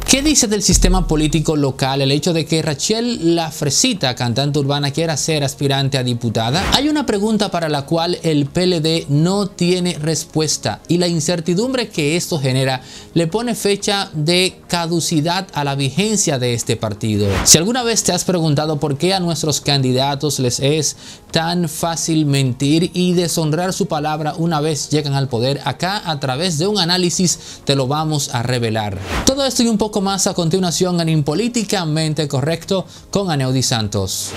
¿Qué dice del sistema político local el hecho de que Rachel La Fresita, cantante urbana, quiera ser aspirante a diputada? Hay una pregunta para la cual el PLD no tiene respuesta y la incertidumbre que esto genera le pone fecha de caducidad a la vigencia de este partido. Si alguna vez te has preguntado por qué a nuestros candidatos les es tan fácil mentir y deshonrar su palabra una vez llegan al poder, acá a través de un análisis te lo vamos a revelar. Todo esto y un poco más a continuación en Impolíticamente Correcto con Aneudi Santos.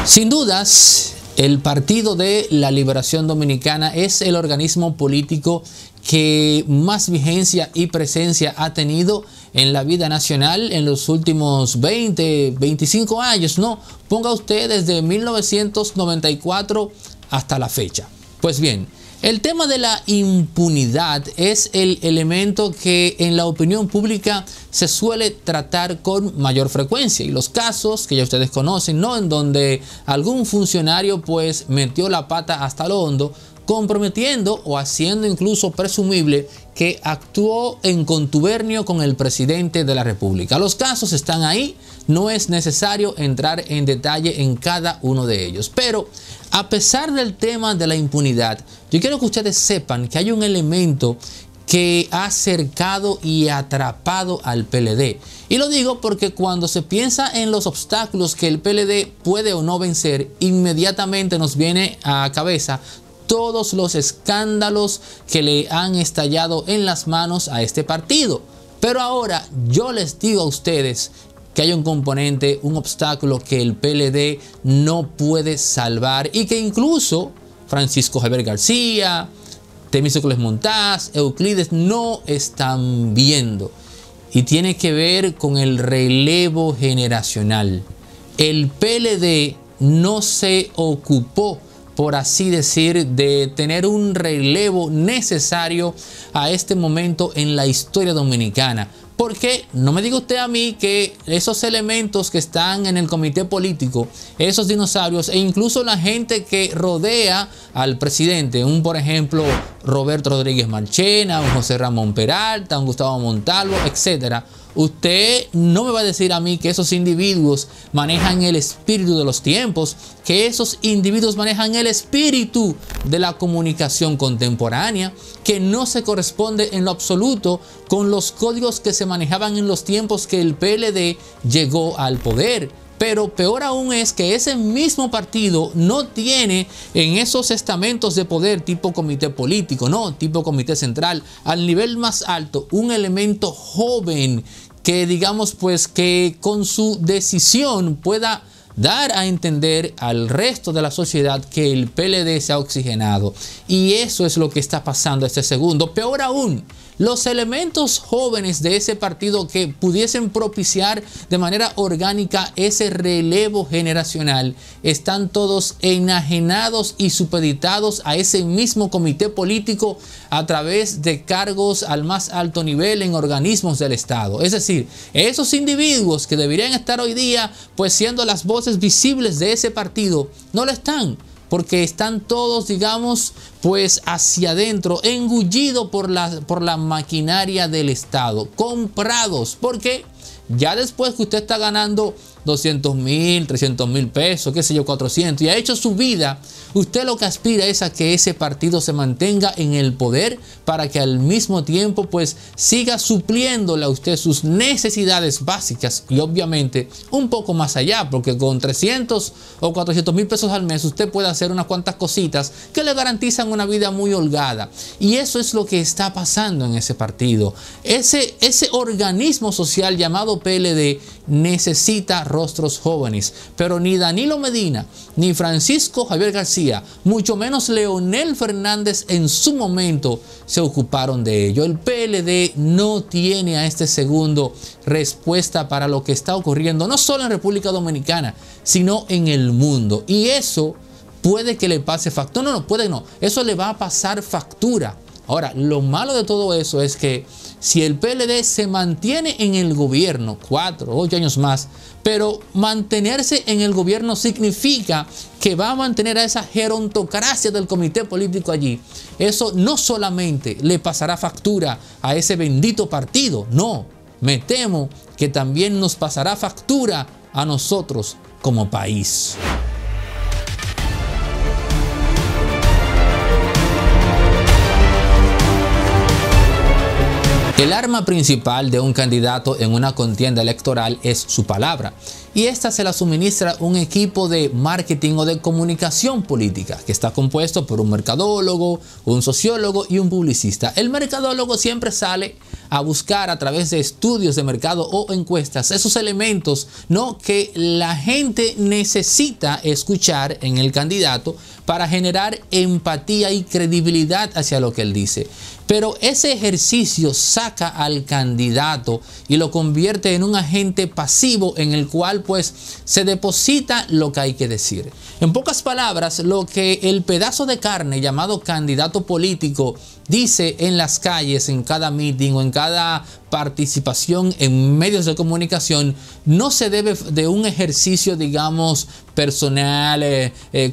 Sin dudas, el Partido de la Liberación Dominicana es el organismo político que más vigencia y presencia ha tenido en la vida nacional en los últimos 20, 25 años, ¿no? Ponga usted desde 1994 hasta la fecha. Pues bien, el tema de la impunidad es el elemento que en la opinión pública se suele tratar con mayor frecuencia y los casos que ya ustedes conocen, ¿no? En donde algún funcionario pues metió la pata hasta lo hondo, comprometiendo o haciendo incluso presumible que actuó en contubernio con el presidente de la República. Los casos están ahí, no es necesario entrar en detalle en cada uno de ellos. Pero a pesar del tema de la impunidad, yo quiero que ustedes sepan que hay un elemento que ha cercado y atrapado al PLD. Y lo digo porque cuando se piensa en los obstáculos que el PLD puede o no vencer, inmediatamente nos viene a cabeza todos los escándalos que le han estallado en las manos a este partido. Pero ahora yo les digo a ustedes que hay un componente, un obstáculo que el PLD no puede salvar y que incluso Francisco Javier García, Temístocles Montaz, Euclides no están viendo. Y tiene que ver con el relevo generacional. El PLD no se ocupó, por así decir, de tener un relevo necesario a este momento en la historia dominicana. Porque no me diga usted a mí que esos elementos que están en el comité político, esos dinosaurios e incluso la gente que rodea al presidente, por ejemplo, Roberto Rodríguez Marchena, un José Ramón Peralta, un Gustavo Montalvo, etcétera. Usted no me va a decir a mí que esos individuos manejan el espíritu de los tiempos, que esos individuos manejan el espíritu de la comunicación contemporánea, que no se corresponde en lo absoluto con los códigos que se manejaban en los tiempos que el PLD llegó al poder. Pero peor aún es que ese mismo partido no tiene en esos estamentos de poder tipo comité político, no, tipo comité central, al nivel más alto, un elemento joven que digamos pues que con su decisión pueda dar a entender al resto de la sociedad que el PLD se ha oxigenado. Y eso es lo que está pasando este segundo. Peor aún, los elementos jóvenes de ese partido que pudiesen propiciar de manera orgánica ese relevo generacional están todos enajenados y supeditados a ese mismo comité político a través de cargos al más alto nivel en organismos del Estado. Es decir, esos individuos que deberían estar hoy día pues siendo las voces visibles de ese partido, no lo están. Porque están todos, digamos, pues hacia adentro, engullidos por la maquinaria del Estado, comprados. Porque ya después que usted está ganando 200,000, 300,000 pesos, qué sé yo, 400, y ha hecho su vida, usted lo que aspira es a que ese partido se mantenga en el poder para que al mismo tiempo pues siga supliéndole a usted sus necesidades básicas y obviamente un poco más allá, porque con 300 o 400,000 pesos al mes usted puede hacer unas cuantas cositas que le garantizan una vida muy holgada. Y eso es lo que está pasando en ese partido. Ese organismo social llamado PLD necesita rostros jóvenes, pero ni Danilo Medina, ni Francisco Javier García, mucho menos Leonel Fernández en su momento se ocuparon de ello. El PLD no tiene a este segundo respuesta para lo que está ocurriendo, no solo en República Dominicana, sino en el mundo. Y eso puede que le pase factura. No, puede no. Eso le va a pasar factura. Ahora, lo malo de todo eso es que si el PLD se mantiene en el gobierno 4 o 8 años más, pero mantenerse en el gobierno significa que va a mantener a esa gerontocracia del comité político allí. Eso no solamente le pasará factura a ese bendito partido, no, me temo que también nos pasará factura a nosotros como país. El arma principal de un candidato en una contienda electoral es su palabra, y esta se la suministra un equipo de marketing o de comunicación política que está compuesto por un mercadólogo, un sociólogo y un publicista. El mercadólogo siempre sale a buscar a través de estudios de mercado o encuestas esos elementos, ¿no?, que la gente necesita escuchar en el candidato para generar empatía y credibilidad hacia lo que él dice. Pero ese ejercicio saca al candidato y lo convierte en un agente pasivo en el cual pues se deposita lo que hay que decir. En pocas palabras, lo que el pedazo de carne llamado candidato político dice en las calles, en cada meeting o en cada participación en medios de comunicación, no se debe de un ejercicio, digamos, personal,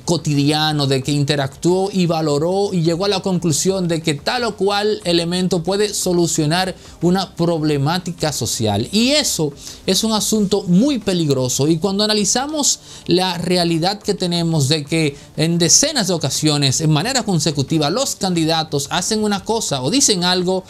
cotidiano, de que interactuó y valoró y llegó a la conclusión de que tal o cual elemento puede solucionar una problemática social. Y eso es un asunto muy peligroso. Y cuando analizamos la realidad que tenemos de que en decenas de ocasiones, en manera consecutiva, los candidatos hacen una cosa o dicen algo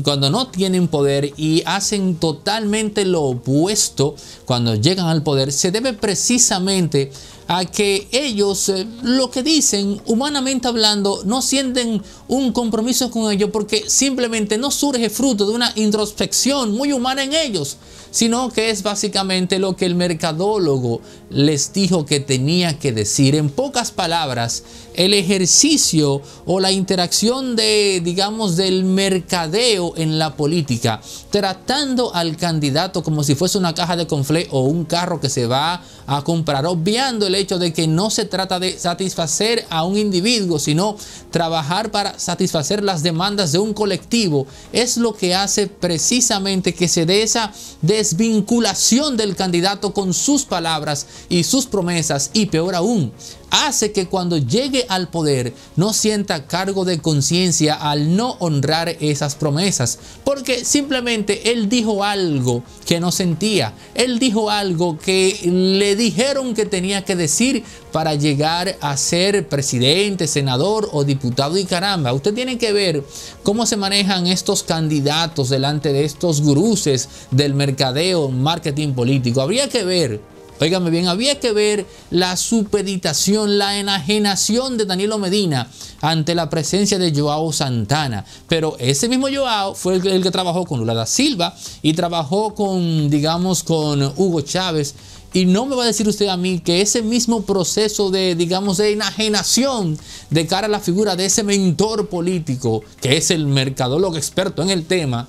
cuando no tienen poder y hacen totalmente lo opuesto cuando llegan al poder, se debe precisamente a que ellos lo que dicen, humanamente hablando, no sienten un compromiso con ello porque simplemente no surge fruto de una introspección muy humana en ellos, sino que es básicamente lo que el mercadólogo les dijo que tenía que decir. En pocas palabras, el ejercicio o la interacción digamos, del mercadeo en la política, tratando al candidato como si fuese una caja de conflé o un carro que se va a comprar, obviando el hecho de que no se trata de satisfacer a un individuo, sino trabajar para satisfacer las demandas de un colectivo, es lo que hace precisamente que se dé esa desvinculación del candidato con sus palabras y sus promesas, y peor aún, hace que cuando llegue al poder no sienta cargo de conciencia al no honrar esas promesas, porque simplemente él dijo algo que no sentía, él dijo algo que le dijeron que tenía que decir para llegar a ser presidente, senador o diputado. Y caramba, usted tiene que ver cómo se manejan estos candidatos delante de estos guruses del mercadeo, marketing político. Habría que ver, óigame bien, había que ver la supeditación, la enajenación de Danilo Medina ante la presencia de Joao Santana. Pero ese mismo Joao fue el que trabajó con Lula da Silva y trabajó con, digamos, con Hugo Chávez. Y no me va a decir usted a mí que ese mismo proceso de, digamos, de enajenación de cara a la figura de ese mentor político, que es el mercadólogo experto en el tema,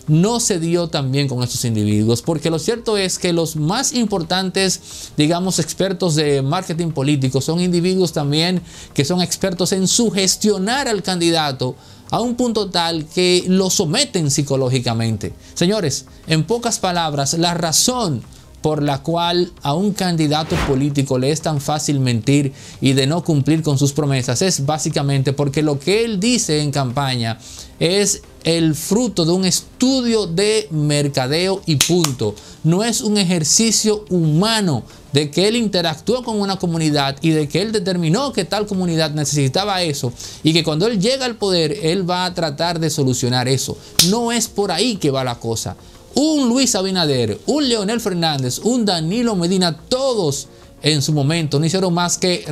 no se dio también con estos individuos, porque lo cierto es que los más importantes, digamos, expertos de marketing político son individuos también que son expertos en sugestionar al candidato a un punto tal que lo someten psicológicamente. Señores, en pocas palabras, la razón por la cual a un candidato político le es tan fácil mentir y de no cumplir con sus promesas es básicamente porque lo que él dice en campaña es el fruto de un estudio de mercadeo y punto. No es un ejercicio humano de que él interactuó con una comunidad y de que él determinó que tal comunidad necesitaba eso y que cuando él llega al poder él va a tratar de solucionar eso. No es por ahí que va la cosa. Un Luis Abinader, un Leonel Fernández, un Danilo Medina, todos en su momento no hicieron más que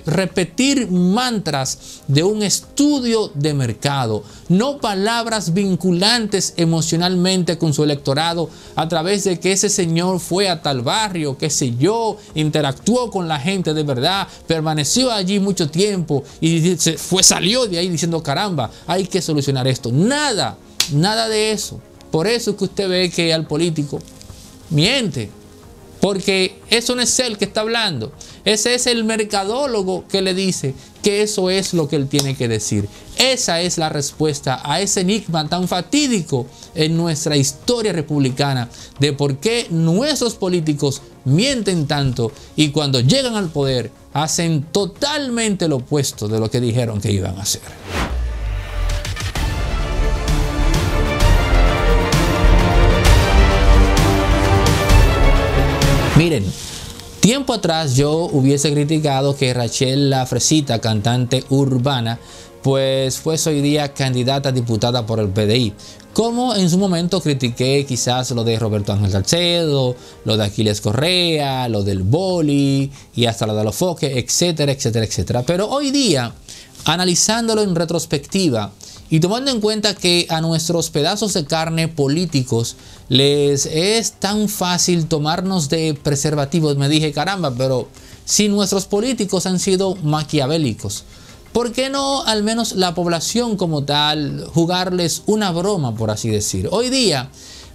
repetir mantras de un estudio de mercado, no palabras vinculantes emocionalmente con su electorado a través de que ese señor fue a tal barrio, qué sé yo, interactuó con la gente de verdad, permaneció allí mucho tiempo y salió de ahí diciendo caramba, hay que solucionar esto. Nada de eso. Por eso es que usted ve que al político miente. Porque eso no es él que está hablando. Ese es el mercadólogo que le dice que eso es lo que él tiene que decir. Esa es la respuesta a ese enigma tan fatídico en nuestra historia republicana de por qué nuestros políticos mienten tanto y cuando llegan al poder hacen totalmente lo opuesto de lo que dijeron que iban a hacer. Miren, tiempo atrás yo hubiese criticado que Rachel La Fresita, cantante urbana, pues fuese hoy día candidata a diputada por el PDI. Como en su momento critiqué quizás lo de Roberto Ángel Salcedo, lo de Aquiles Correa, lo del boli y hasta lo de los foques, etcétera, etcétera, etcétera. Pero hoy día, analizándolo en retrospectiva y tomando en cuenta que a nuestros pedazos de carne políticos les es tan fácil tomarnos de preservativos, me dije, caramba, pero si nuestros políticos han sido maquiavélicos, ¿por qué no al menos la población como tal jugarles una broma, por así decir? Hoy día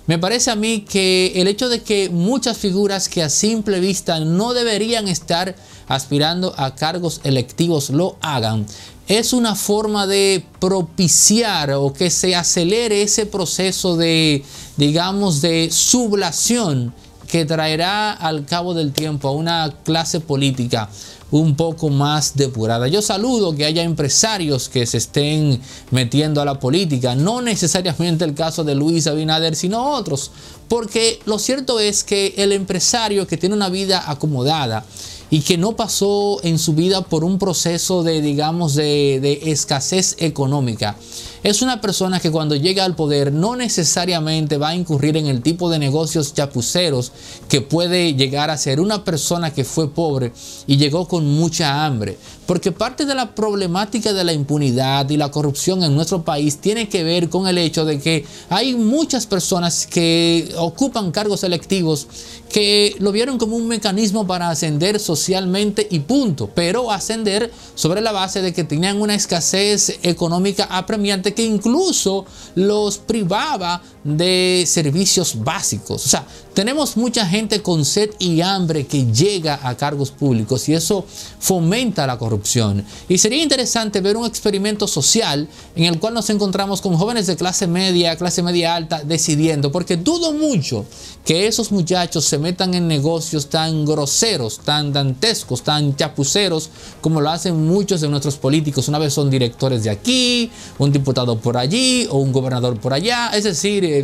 me parece a mí que el hecho de que muchas figuras que a simple vista no deberían estar aspirando a cargos electivos lo hagan, es una forma de propiciar o que se acelere ese proceso de, digamos, de sublación que traerá al cabo del tiempo a una clase política un poco más depurada. Yo saludo que haya empresarios que se estén metiendo a la política, no necesariamente el caso de Luis Abinader, sino otros, porque lo cierto es que el empresario que tiene una vida acomodada y que no pasó en su vida por un proceso de, digamos, de escasez económica, es una persona que cuando llega al poder no necesariamente va a incurrir en el tipo de negocios chapuceros que puede llegar a ser una persona que fue pobre y llegó con mucha hambre. Porque parte de la problemática de la impunidad y la corrupción en nuestro país tiene que ver con el hecho de que hay muchas personas que ocupan cargos electivos que lo vieron como un mecanismo para ascender socialmente y punto, pero ascender sobre la base de que tenían una escasez económica apremiante que incluso los privaba de servicios básicos. O sea, tenemos mucha gente con sed y hambre que llega a cargos públicos y eso fomenta la corrupción. Y sería interesante ver un experimento social en el cual nos encontramos con jóvenes de clase media alta decidiendo, porque dudo mucho que esos muchachos se metan en negocios tan groseros, tan dantescos, tan chapuceros como lo hacen muchos de nuestros políticos. Una vez son directores de aquí, un diputado por allí o un gobernador por allá. Es decir,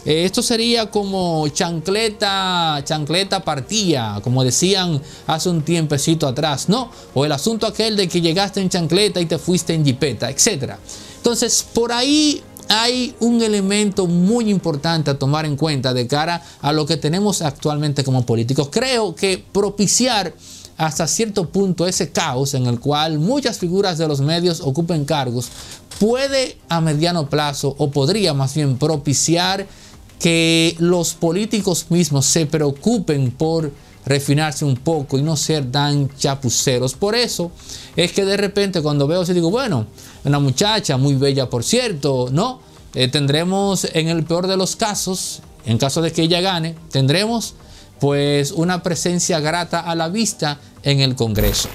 esto sería como chancleta partía, como decían hace un tiempecito atrás, ¿no? O el asunto aquel de que llegaste en chancleta y te fuiste en jipeta, etc. Entonces, por ahí hay un elemento muy importante a tomar en cuenta de cara a lo que tenemos actualmente como políticos. Creo que propiciar hasta cierto punto ese caos en el cual muchas figuras de los medios ocupen cargos puede a mediano plazo, o podría más bien propiciar que los políticos mismos se preocupen por refinarse un poco y no ser tan chapuceros. Por eso es que de repente cuando veo así digo, bueno, una muchacha muy bella por cierto, ¿no? Tendremos en el peor de los casos, en caso de que ella gane, tendremos pues una presencia grata a la vista en el Congreso.